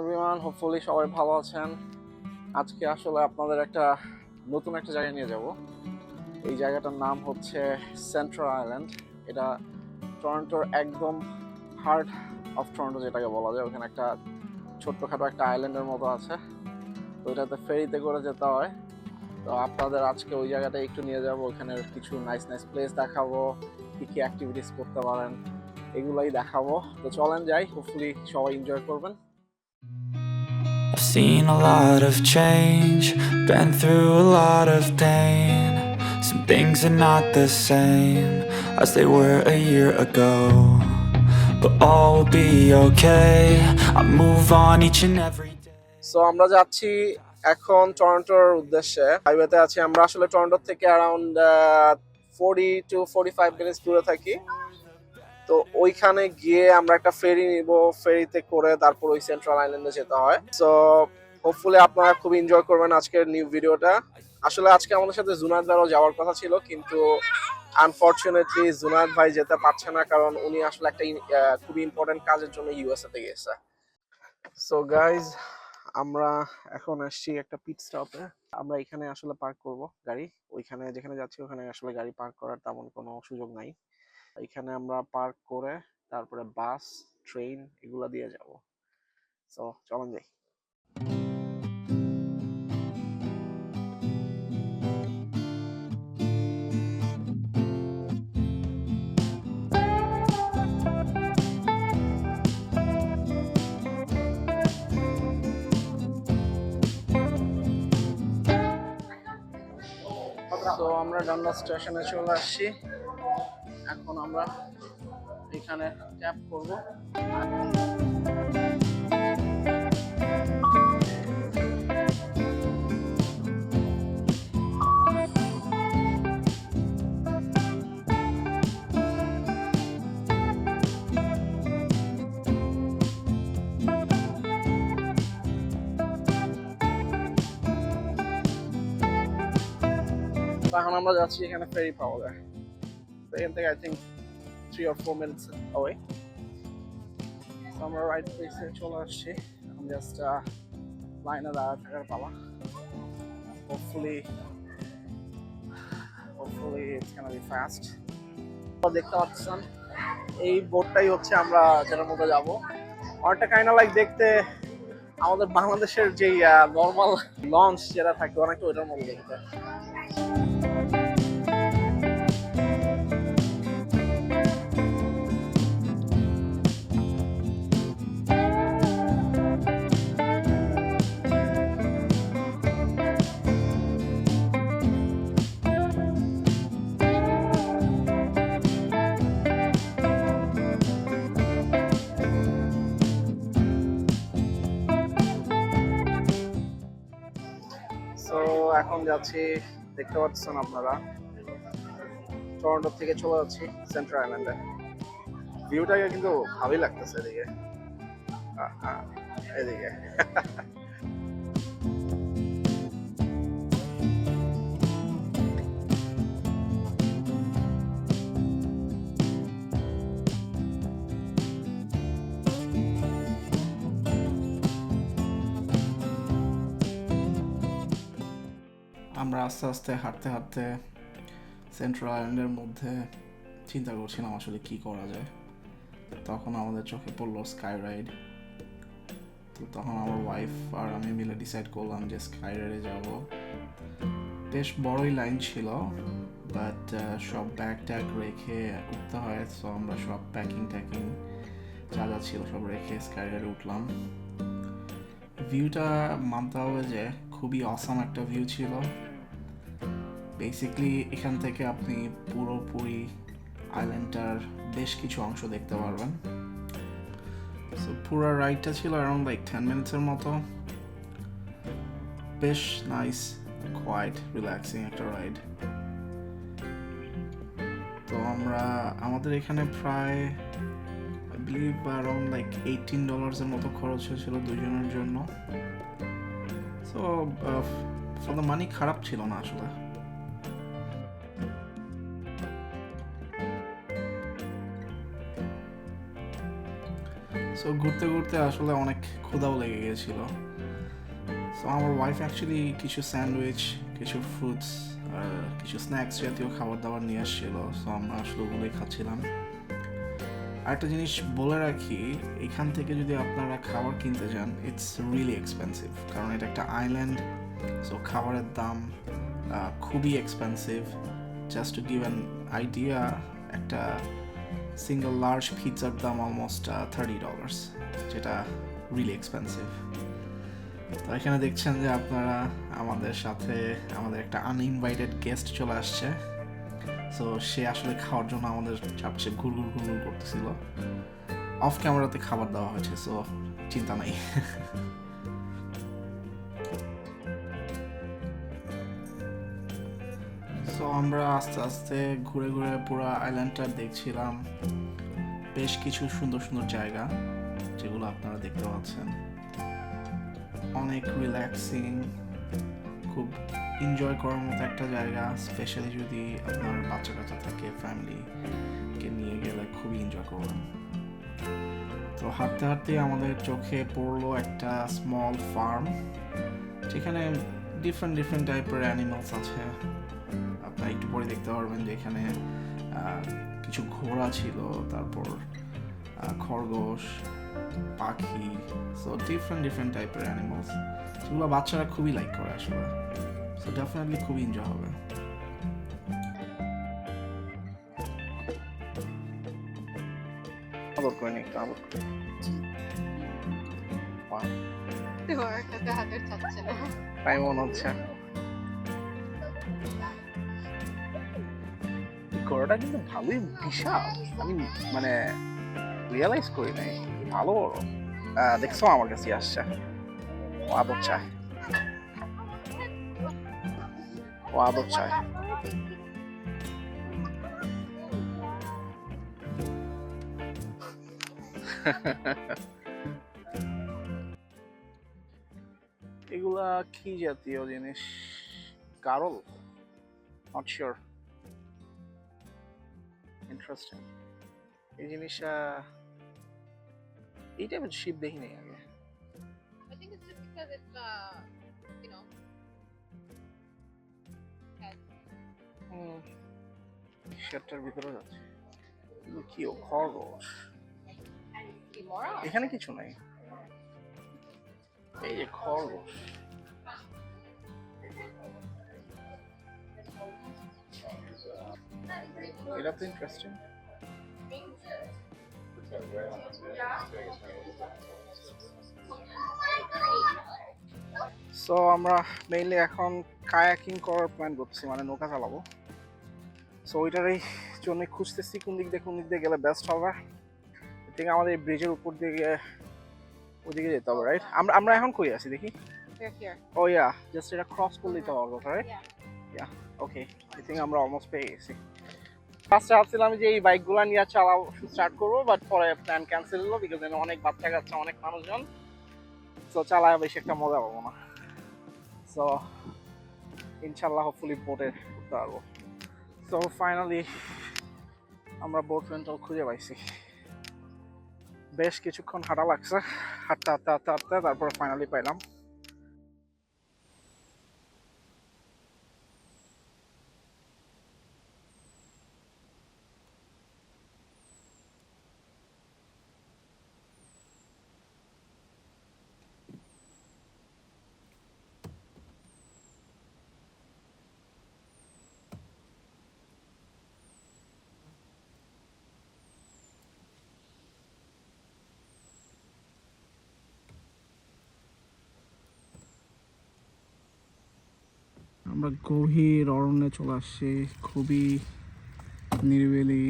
Everyone, hopefully সবাই ভালো আছেন। আজকে আসলে আপনাদের নতুন একটা জায়গায় নিয়ে যাব। এই জায়গাটার নাম হচ্ছে সেন্ট্রাল আইল্যান্ড। এটা টরন্টোর একদম হার্ট অফ টরন্টো যেটাকে বলা যায়। ওখানে একটা ছোট্টখাটো একটা আইল্যান্ডের মতো আছে। তো এটাতে ফেরিতে করে যেতে হয়। তো আপনাদের আজকে ওই জায়গাটা একটু নিয়ে যাব। ওখানের কিছু নাইস নাইস প্লেস দেখাবো, কি কি অ্যাক্টিভিটিস করতে পারেন এগুলাই দেখাবো। তো চলেন যাই, হোপফুলি সবাই এনজয় করবেন। I've seen a lot of change, been through a lot of pain. Some things are not the same as they were a year ago, but all will be okay. I move on each and every day. So আমরা যাচ্ছি এখন টরন্টোর উদ্দেশ্যে। হাইওয়েতে আছি আমরা। আসলে Toronto থেকে around 40 to 45 minutes দূরে থাকি। তো ওইখানে গিয়ে আমরা একটা ফেরি নিব। ফেরিতে করে তারপর ওই সেন্ট্রাল আইল্যান্ডে যেতে হয়। সো হোপফুলি আপনারা খুব এনজয় করবেন আজকের নিউ ভিডিওটা। আসলে আজকে আমাদের সাথে জুনায়েদ ভাইও যাওয়ার কথা ছিল, কিন্তু আনফরচুনেটলি জুনায়েদ ভাই যেতে পারছে না, কারণ উনি আসলে একটা খুবই ইম্পর্টেন্ট কাজের জন্য ইউএসএ তে গেছে। সো গাইজ, আমরা এখন আসছি একটা পিট স্টপে। আমরা এখানে আসলে পার্ক করব গাড়ি। ওইখানে যেখানে যাচ্ছি ওখানে আসলে গাড়ি পার্ক করার তেমন কোনো সুযোগ নাই। এখানে আমরা পার্ক করে তারপরে বাস, ট্রেন এগুলা দিয়ে যাব। সো চলেন যাই। তো আমরা ডান্ডা স্টেশনে চলে আসছি। এখন আমরা এখানে ট্যাপ করব। এখন আমরা যাচ্ছি, এখানে ফেরি পাওয়া যায়। তো এখান থেকে I think 3 or 4 minutes away. আমরা রাইট প্লেসে চলে আসছি। এখন জাস্ট লাইনে দাঁড়া থাকার পালা। Hopefully it's gonna be fast. দেখতে পাচ্ছেন এই বোটটাই হচ্ছে আমরা যেটার মধ্যে যাব। অনেকটা কাইন্ড লাইক দেখতে আমাদের বাংলাদেশের যেই নর্মাল লঞ্চ যেটা থাকে, অনেকটা ওইটার মধ্যে দেখতে। সো এখন যাচ্ছি, দেখতে পাচ্ছেন আপনারা টরন্টো থেকে চলে যাচ্ছি সেন্ট্রাল আইল্যান্ডে। ভিউটাকে কিন্তু ভালোই লাগতেছে এদিকে। এদিকে আমরা আস্তে আস্তে হাঁটতে হাঁটতে সেন্ট্রাল আইল্যান্ডের মধ্যে চিন্তা করছিলাম আসলে কি করা যায়। তখন আমাদের চোখে পড়লো স্কাই রাইড। তো তখন আমার ওয়াইফ আর আমি মিলে ডিসাইড করলাম যে স্কাই রাইডে যাব। বেশ বড়ই লাইন ছিল, বাট সব ব্যাগ ট্যাগ রেখে উঠতে হয়। সো আমরা সব প্যাকিং ট্যাকিং যা যা ছিল সব রেখে স্কাই রাইডে উঠলাম। ভিউটা মানতে হবে যে খুবই অসাম একটা ভিউ ছিল। বেসিকলি এখান থেকে আপনি পুরোপুরি আইল্যান্ডটার বেশ কিছু অংশ দেখতে পারবেন। সো পুরো রাইডটা ছিল অ্যারাউন্ড লাইক 10 মিনিটসের মতো। বেশ নাইস, কোয়াইট রিল্যাক্সিং একটা রাইড। তো আমাদের এখানে প্রায় আই বিলিভ অ্যারাউন্ড লাইক $18 মতো খরচ হয়েছিল দুজনের জন্য। সো ফর দ্য মানি খারাপ ছিল না আসলে। সো সো ঘুরতে ঘুরতে আসলে অনেক ক্ষুধাও লেগে গিয়েছিল। সো আমার ওয়াইফ অ্যাকচুয়ালি কিছু স্যান্ডউইচ, কিছু ফ্রুটস আর কিছু স্ন্যাক্স জাতীয় খাবার দাবার নিয়ে আসছিল। সো আমরা আসলে ওগুলোই খাচ্ছিলাম। আরেকটা জিনিস বলে রাখি, এখান থেকে যদি আপনারা খাবার কিনতে যান, ইটস রিয়েলি এক্সপেন্সিভ, কারণ এটা একটা আইল্যান্ড। সো খাবারের দাম খুবই expensive. Just to give an idea, একটা সিঙ্গল লার্জ পিৎজার দাম অলমোস্ট $30, যেটা রিয়েলি এক্সপেন্সিভ। তো এখানে দেখছেন যে আপনারা আমাদের সাথে আমাদের একটা আনইনভাইটেড গেস্ট চলে আসছে। সো সে আসলে খাওয়ার জন্য আমাদের চারপাশে ঘুরঘুর ঘুরঘুর করতেছিল। অফ ক্যামেরাতে খাবার দেওয়া হয়েছে, সো চিন্তা নাই। সো আমরা আস্তে আস্তে ঘুরে ঘুরে পুরো আইল্যান্ডটা দেখছিলাম। বেশ কিছু সুন্দর সুন্দর জায়গা যেগুলো আপনারা দেখতে পাচ্ছেন, অনেক রিল্যাক্সিং, খুব এনজয় করার মতো একটা জায়গা। স্পেশালি যদি আপনার বাচ্চা কাচ্চা থাকে, ফ্যামিলিকে নিয়ে গেলে খুবই এনজয় করবেন। তো হাঁটতে হাঁটতে আমাদের চোখে পড়লো একটা স্মল ফার্ম, যেখানে ডিফারেন্ট টাইপের অ্যানিমালস আছে। আপনারা একটু পরে দেখতে পারবেন যে এখানে কিছু ঘোড়া ছিল, তারপর খরগোশ, পাখি। সো ডিফারেন্ট টাইপের অ্যানিমালস, যেগুলো বাচ্চারা খুবই লাইক করে আসলে। সো ডেফিনেটলি খুবই এনজয় হবে। আদর করে নি, একটু আদর করে। তাই মনে হচ্ছে। ঘোড়াটা কিন্তু ভালোই বিশাল, আমি মানে রিয়েলাইজ করি নাই, ভালো বড়। দেখছো আমার কাছে আসছে, ও আদর চায়, ও আদর চায়। এগুলা কি জাতীয় জিনিস? গারল? Not sure. ইন্টারেস্টিং। এই জিনিসটা, এই টাইপের শিপ দেখি নাই আগে। I think it's just because it's, you know, শেডটার ভিতরে যাচ্ছে। এগুলো কি? ও খরগোশ। more. এখানে কিছু নাই, এই যে খরগোশ। এটা তো ইন্টারেস্টিং। সো আমরা মেইনলি এখন কায়াকিং করার প্ল্যান করছি, মানে নৌকা চালাবো। সো ওইটারই জন্য খুঁজতেছি কোন দিক দিয়ে গেলে বেস্ট হবে। ঠিক আমাদের এই ব্রিজের উপর দিয়ে ওইদিকে যেতে হবে, রাইট? আমরা এখন কই আছি দেখি। We're here. Oh yeah, just এটা ক্রস করলেই তো হবে, right? Yeah. Yeah, okay. I think আমরা অলমোস্ট পেয়ে গেছি। ফার্স্টে ভাবছিলাম যে এই বাইকগুলো নিয়ে স্টার্ট করবো, বাট পরে প্ল্যান ক্যান্সেল হলো, বিকজ অনেক বাচ্চা কাচ্চা, অনেক মানুষজন। সো চালায় বেশি একটা মজা পাবো না। সো ইনশাল্লাহ হোপফুলি বোটে উঠতে পারবো। সো ফাইনালি আমরা বোট রেন্টাল খুঁজে পাইছি। বেশ কিছুক্ষণ হাঁটা লাগছে, হাঁটতে তারপরে ফাইনালি পাইলাম। আমরা গভীর অরণ্যে চলে আসছি, খুবই নিরিবিলি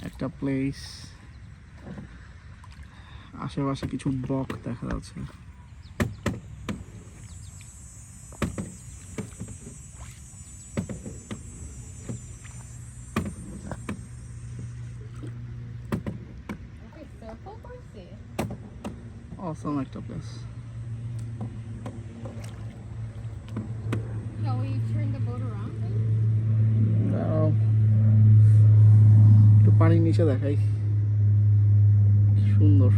একটা প্লেস। আশেপাশে কিছু বক দেখা যাচ্ছে। Awesome একটা place. Shall we turn the boat around? একটু পানির নিচে দেখাই, সুন্দর।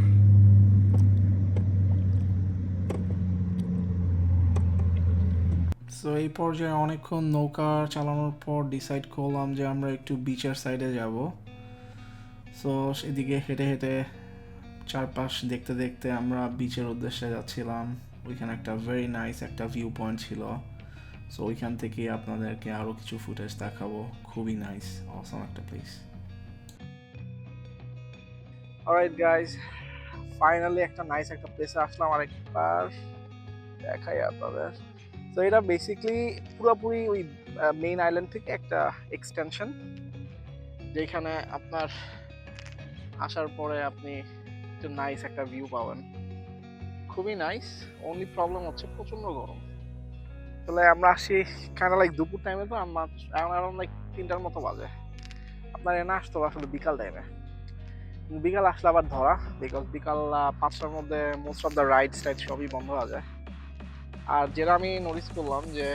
সো এই পর্যায়ে অনেকক্ষণ নৌকা চালানোর পর ডিসাইড করলাম যে আমরা একটু বিচের সাইডে যাব। সো সেদিকে হেঁটে হেঁটে চারপাশ দেখতে দেখতে আমরা বিচের উদ্দেশ্যে যাচ্ছিলাম। ওইখানে একটা ভেরি নাইস একটা ভিউ পয়েন্ট ছিল। সো ওইখান থেকে আপনাদেরকে আরও কিছু ফুটেজ দেখাবো। খুবই নাইস, অসাম একটা প্লেস। অলরাইট গাইজ, ফাইনালি একটা নাইস একটা প্লেসে আসলাম আরেকবার দেখাই আপনাদের। তো এটা বেসিক্যালি পুরোপুরি ওই মেইন আইল্যান্ড থেকে একটা এক্সটেনশন, যেখানে আপনার আসার পরে আপনি একটু নাইস একটা ভিউ পাবেন, খুবই নাইস। অনলি প্রবলেম হচ্ছে প্রচন্ড গরম। তাহলে আমরা আসি কাইন্ড লাইক দুপুর টাইমে, তো আমার অ্যারাউন্ড লাইক 3টার মতো বাজে। আপনার এনে আসতে হবে আসলে বিকাল টাইমে। বিকাল আসলে আবার ধরা, বিকজ বিকাল 5টার মধ্যে মোস্ট অফ দ্য রাইডস টাইড সবই বন্ধ হয়ে যায়। আর যেটা আমি নোটিস করলাম যে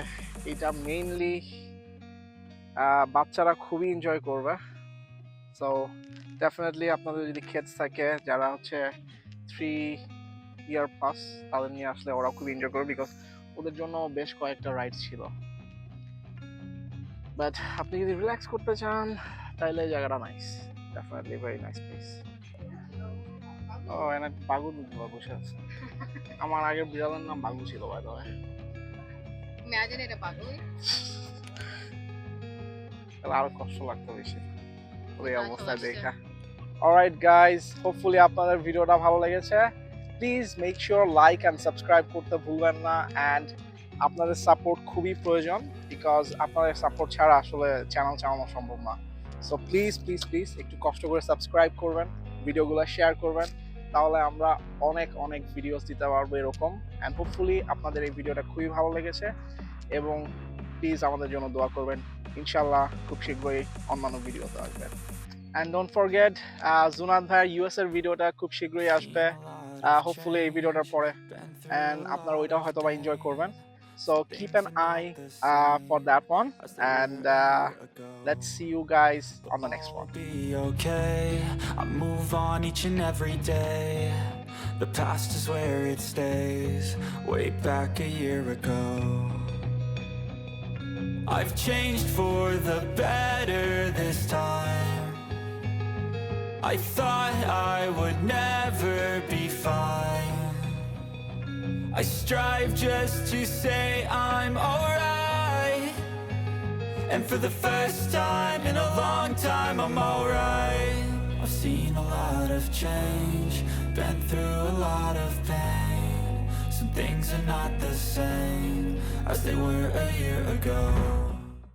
এটা মেইনলি বাচ্চারা খুবই এনজয় করবে। সো ডেফিনেটলি আপনাদের যদি কিডস থাকে যারা হচ্ছে 3 ইয়ার পাস, তাদের নিয়ে আসলে ওরা খুব এনজয় করবে, বিকজ ওদের জন্য বেশ কয়েকটা রাইডস ছিল। বাট আপনি যদি রিল্যাক্স করতে চান তাহলে এই জায়গাটা nice, definitely very nice place. ও এখানে বাঘু বসে আছে। আমার আগের বিড়ালের নাম বাঘু ছিল, বাই দ্য ওয়ে। Imagine এটা পাগল। তাহলে আরো কষ্ট লাগতো বেশি ওই অবস্থা দেখা। অলরাইট গাইজ, হোপফুলি আপনাদের ভিডিওটা ভালো লেগেছে। Please make sure like and subscribe করতে ভুলবেন না। অ্যান্ড আপনাদের সাপোর্ট খুবই প্রয়োজন, বিকজ আপনাদের সাপোর্ট ছাড়া আসলে চ্যানেল চালানো সম্ভব না। সো প্লিজ প্লিজ প্লিজ একটু কষ্ট করে সাবস্ক্রাইব করবেন, ভিডিওগুলো শেয়ার করবেন, তাহলে আমরা অনেক অনেক ভিডিওস দিতে পারবো এরকম। অ্যান্ড হোপফুলি আপনাদের এই ভিডিওটা খুবই ভালো লেগেছে, এবং প্লিজ আমাদের জন্য দোয়া করবেন। ইনশাল্লাহ খুব শীঘ্রই অন্যান্য ভিডিওতে আসবে। অ্যান্ড ডোন্ট ফরগেট জুনাদ ভাইয়ের ইউএস এর ভিডিওটা খুব শীঘ্রই আসবে, হোপফুলি এই ভিডিওটার পরে। অ্যান্ড আপনারা ওইটাও হয়তো বা এনজয় করবেন। So keep an eye for that one, and let's see you guys on the next one. Be okay. I move on each and every day. The past is where it stays. Way back a year ago, I've changed for the better this time. I thought I would never be fine. I strive just to say I'm alright, and for the first time in a long time I'm alright. I've seen a lot of change, been through a lot of pain. Some things are not the same as they were a year ago.